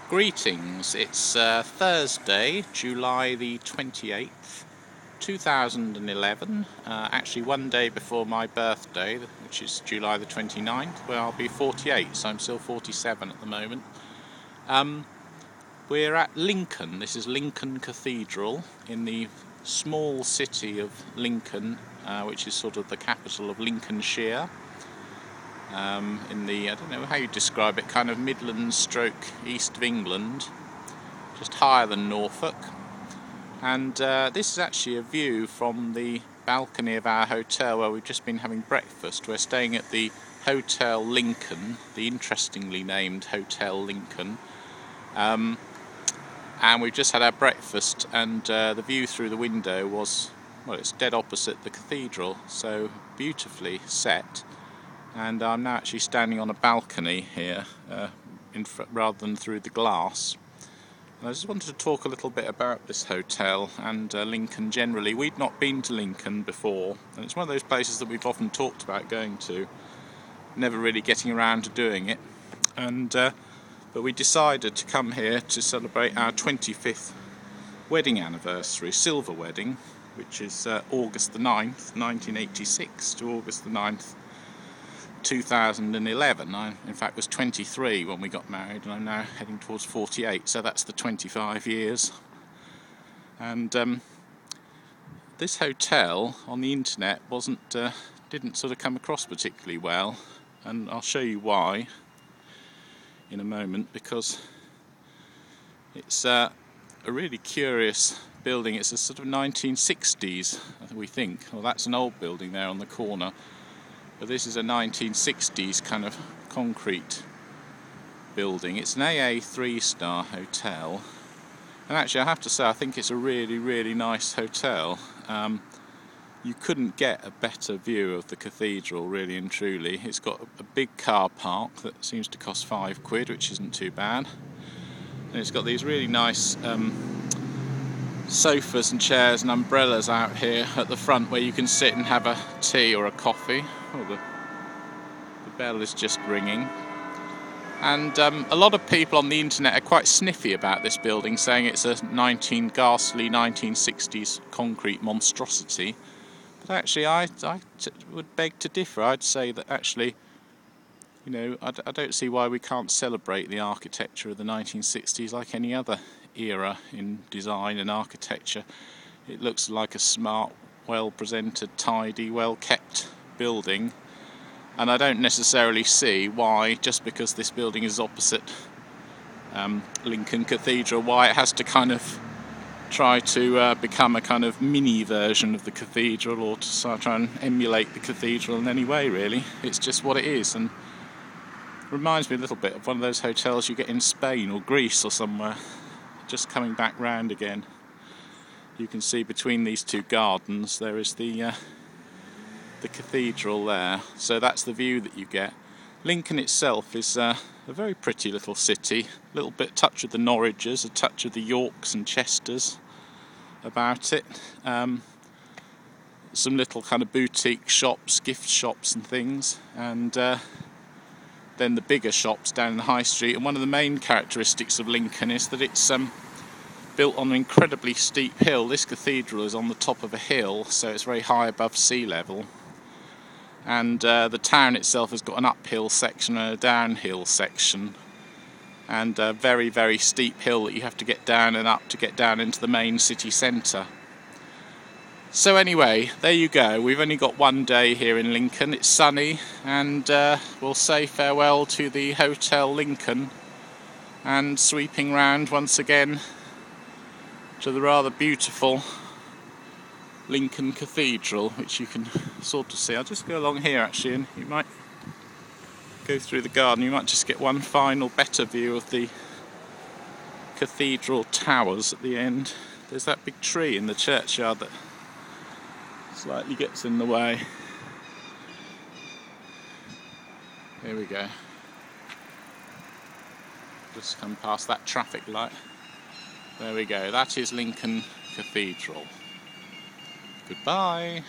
Greetings, it's Thursday, July the 28th, 2011, actually one day before my birthday, which is July the 29th, where I'll be 48, so I'm still 47 at the moment. We're at Lincoln. This is Lincoln Cathedral in the small city of Lincoln, which is sort of the capital of Lincolnshire. In the, I don't know how you describe it, kind of Midlands stroke east of England, just higher than Norfolk. And this is actually a view from the balcony of our hotel where we've just been having breakfast. We're staying at the Hotel Lincoln, the interestingly named Hotel Lincoln. And we've just had our breakfast, and the view through the window was, well, it's dead opposite the cathedral, so beautifully set. And I'm now actually standing on a balcony here, rather than through the glass. And I just wanted to talk a little bit about this hotel and Lincoln generally. We'd not been to Lincoln before, and it's one of those places that we've often talked about going to, never really getting around to doing it. And but we decided to come here to celebrate our 25th wedding anniversary, silver wedding, which is August the 9th, 1986 to August the 9th, 2011. I, in fact, was 23 when we got married, and I'm now heading towards 48, so that's the 25 years. And this hotel on the internet didn't sort of come across particularly well, and I'll show you why in a moment, because it's a really curious building. It's a sort of 1960s, we think. Well, that's an old building there on the corner. But this is a 1960s kind of concrete building. It's an AA 3-star hotel. And actually I have to say, I think it's a really, really nice hotel. You couldn't get a better view of the cathedral, really and truly. It's got a big car park that seems to cost £5, which isn't too bad. And it's got these really nice sofas and chairs and umbrellas out here at the front where you can sit and have a tea or a coffee. Oh, the bell is just ringing. And a lot of people on the internet are quite sniffy about this building, saying it's a ghastly 1960s concrete monstrosity. But actually I would beg to differ. I'd say that actually, you know, I don't see why we can't celebrate the architecture of the 1960s like any other era in design and architecture. It looks like a smart, well presented, tidy, well kept building, and I don't necessarily see why, just because this building is opposite Lincoln Cathedral, why it has to kind of try to become a kind of mini version of the cathedral, or to try and emulate the cathedral in any way, really. It's just what it is, and reminds me a little bit of one of those hotels you get in Spain or Greece or somewhere. Just coming back round again, you can see between these two gardens there is the cathedral there, so that's the view that you get. Lincoln itself is a very pretty little city, a little bit touch of the Norwiches, a touch of the Yorks and Chesters about it. Some little kind of boutique shops, gift shops and things, and then the bigger shops down in the high street. And one of the main characteristics of Lincoln is that it's built on an incredibly steep hill. This cathedral is on the top of a hill, so it's very high above sea level. And the town itself has got an uphill section and a downhill section, and a very, very steep hill that you have to get down and up to get down into the main city centre. So anyway, there you go. We've only got one day here in Lincoln. It's sunny, and we'll say farewell to the Hotel Lincoln, and sweeping round once again to the rather beautiful Lincoln Cathedral, which you can sort of see. I'll just go along here actually, and you might go through the garden. You might just get one final better view of the cathedral towers at the end. There's that big tree in the churchyard that slightly gets in the way. Here we go. Just come past that traffic light. There we go. That is Lincoln Cathedral. Goodbye.